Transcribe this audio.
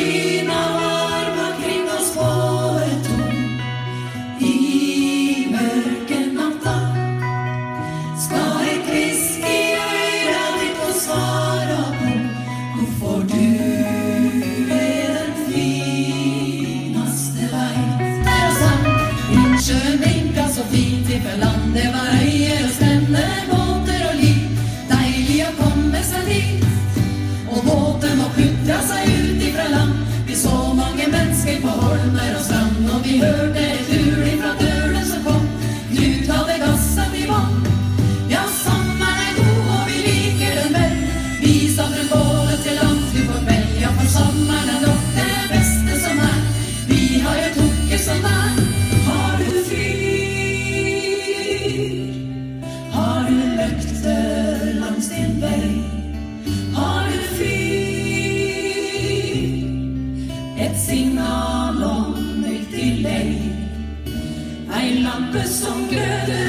dina varma kring oss på ett torn. I mørken natta skal jeg kviske i øra ditt og svara på hvorfor du er den finaste veit. Der og sang, innsjøen blinka så fint ifra land, det var øyer og strender, båter og liv. Deilig å komme seg dit, og båten må putra seg ut ifra land. Vi så mange mennesker på holmer og strand, og vi hørte et hul ifra døren som kom. Knut hadde gasset i vann. Ja, sommeren er god, og vi liker den vel. Vi satt rundt bålet til langt ut på kveld. Ja, for sommeren er nok det beste som er. Vi har jo tukket som er. Har du fyr? Har du løkter langs din vei? Har du fyr? Et signal om nytt til deg. Ei lampe som gløder